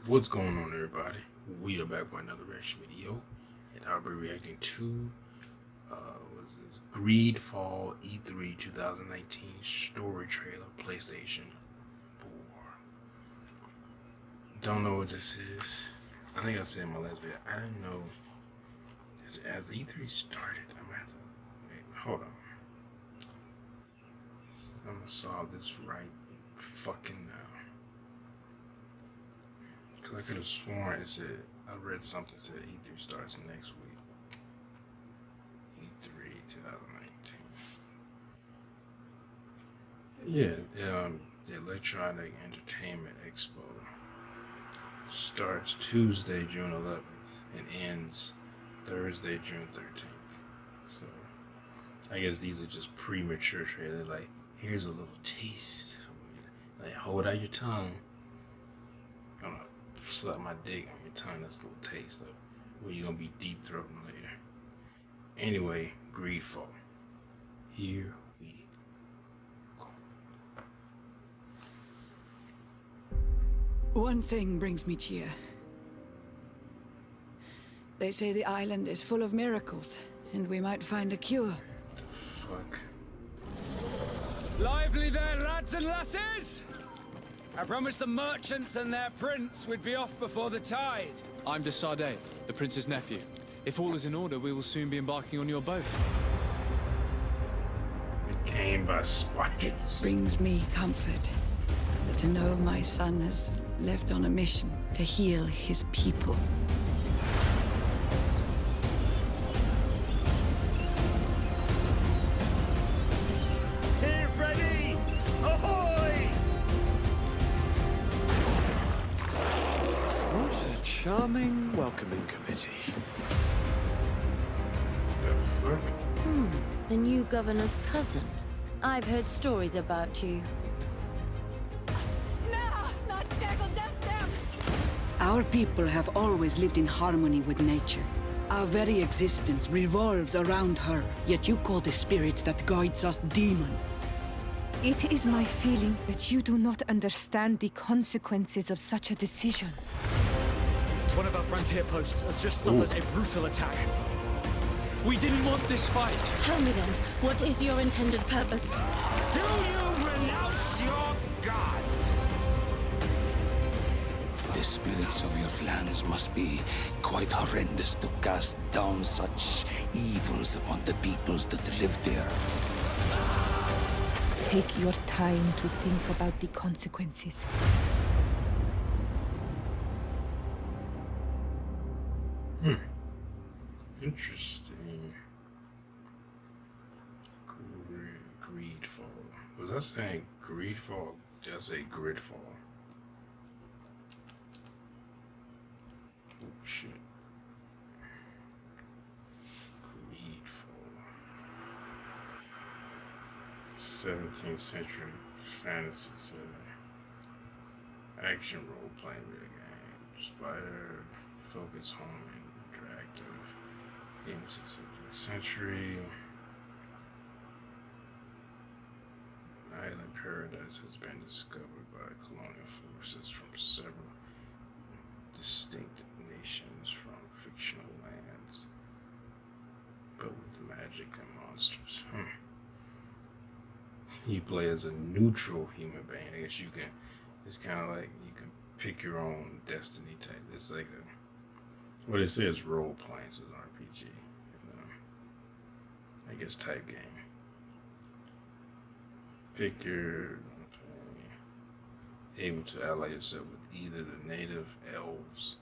What's going on, everybody? We are back with another reaction video, and I'll be reacting to what's this? Greedfall E3 2019 story trailer, PlayStation 4. Don't know what this is. I think I said in my last video. I didn't know. As E3 started, I'm gonna have to wait. Hold on. I'm gonna solve this right fucking now. Cause I could have sworn it said, I read something that said E3 starts next week. E3 2019. Yeah, the Electronic Entertainment Expo starts Tuesday, June 11th, and ends Thursday, June 13th. So I guess these are just premature trailers. Like, here's a little taste. Like, hold out your tongue. I'm gonna slap my dick on your tongue. That's a little taste of where you're gonna be deep throating later. Anyway, Greedfall. Here we go. One thing brings me cheer. They say the island is full of miracles, and we might find a cure. Fuck. Lively there, lads and lasses! I promised the merchants and their prince we'd be off before the tide. I'm de Sade, the prince's nephew. If all is in order, we will soon be embarking on your boat. It came by spiders. It brings me comfort to know my son has left on a mission to heal his people. Charming welcoming committee. The fuck? The new governor's cousin. I've heard stories about you. Our people have always lived in harmony with nature. Our very existence revolves around her, yet you call the spirit that guides us demon. It is my feeling that you do not understand the consequences of such a decision. One of our frontier posts has just suffered a brutal attack. We didn't want this fight. Tell me then, what is your intended purpose? Do you renounce your gods? The spirits of your lands must be quite horrendous to cast down such evils upon the peoples that live there. Take your time to think about the consequences. Interesting. Greedfall. Was I saying Greedfall? Did I say Gridfall? Oh shit. Greedfall. 17th century fantasy setting. Action role playing video game. Spider focus home interactive. Games of the 17th century. An island paradise has been discovered by colonial forces from several distinct nations from fictional lands, but with magic and monsters. You play as a neutral human being. I guess you can. It's kind of like you can pick your own destiny type. It's like a, what it says, role playing, so it's an RPG. I guess type game. Pick your, able to ally yourself with either the native elves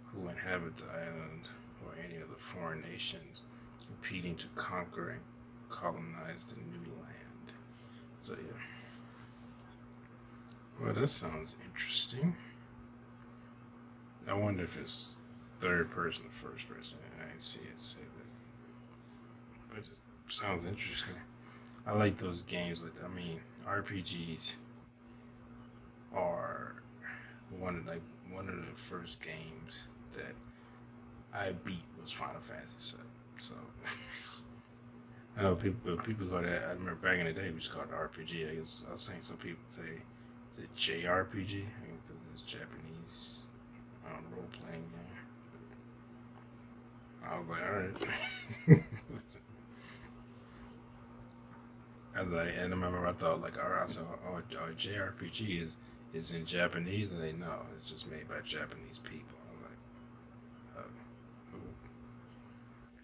who inhabit the island or any of the foreign nations competing to conquer and colonize the new land. So yeah. Well, that sounds interesting. I wonder if it's third person or first person. I didn't see it say that. But it just sounds interesting. I like those games. I mean, RPGs are one of the first games that I beat was Final Fantasy VII. So I know people call that. I remember back in the day we just called it RPG. I guess I was saying some people say, is it JRPG? I mean, because it's Japanese I was like, all right. I was like, and I remember I thought like, all right, so JRPG is in Japanese, and they know it's just made by Japanese people. I was like,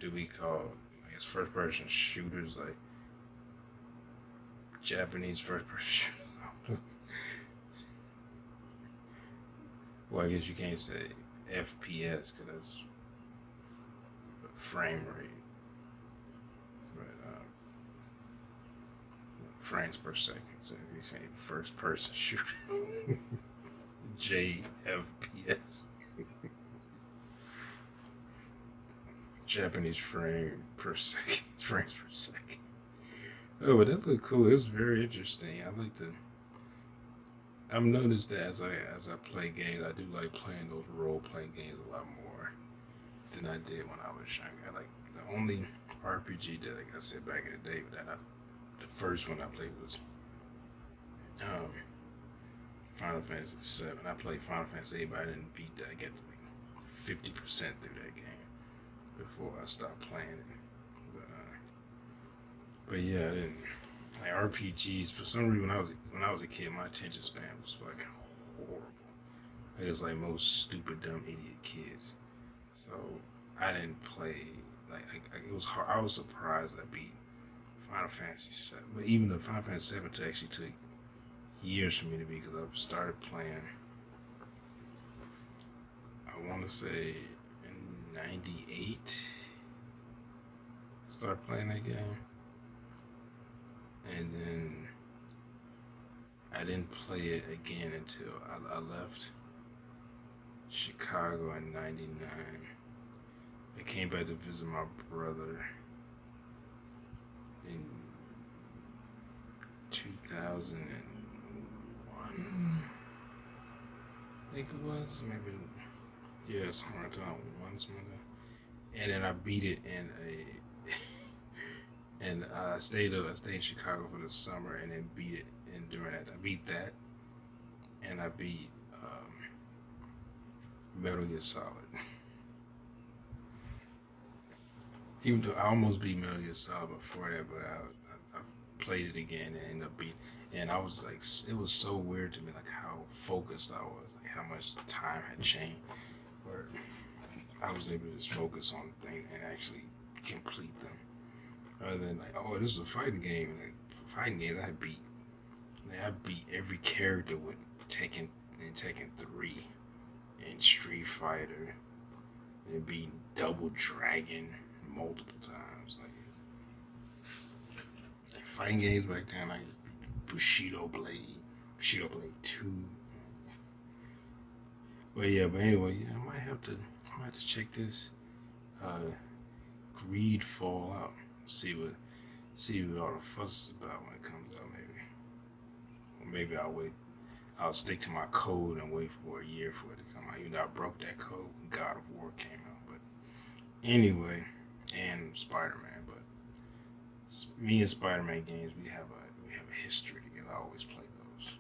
do we call, I guess, first person shooters like Japanese first person shooters? Well, I guess you can't say FPS because that's frame rate, but frames per second. So you say first person shooter, JFPS, Japanese frames per second. Oh, but that looked cool. It was very interesting. I like to. I've noticed that as I play games, I do like playing those role-playing games a lot more than I did when I was younger. Like the only RPG that, like I said back in the day, the first one I played was Final Fantasy VII. I played Final Fantasy VIII, but I didn't beat that. I got like 50% through that game before I stopped playing it. But yeah, I didn't. Like RPGs, for some reason, when I was a kid, my attention span was fucking horrible. It was like most stupid, dumb, idiot kids. So I didn't play it was hard. I was surprised I beat Final Fantasy VII, but even the Final Fantasy VII actually took years for me to beat because I started playing. I want to say in '98. Started playing that game. And then I didn't play it again until I left Chicago in '99. I came back to visit my brother in 2001. I think it was. Maybe, yeah, somewhere around something. And then I beat it in a. And I stayed in Chicago for the summer and then beat it. And during that, I beat that. And I beat Metal Gear Solid. Even though I almost beat Metal Gear Solid before that, but I played it again and ended up beating. And I was like, it was so weird to me, like how focused I was, like how much time had changed, where I was able to just focus on things and actually complete them. Other than like, oh, this is a fighting game. Like fighting games, I beat every character with Tekken 3, and Street Fighter, and beat Double Dragon multiple times. Like fighting games back then, like Bushido Blade 2. But anyway, yeah, I might have to check this Greedfall out. See what all the fuss is about when it comes out, maybe. Or maybe I'll stick to my code and wait for a year for it to come out. Even though I broke that code when God of War came out. But anyway, and Spider-Man. But me and Spider-Man games, we have a history together. I always play those.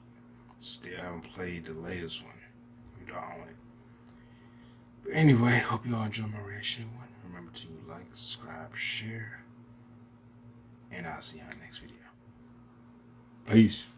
Still haven't played the latest one. You know, I own it. But anyway, hope you all enjoy my reaction. Remember to like, subscribe, share. And I'll see you on the next video. Peace.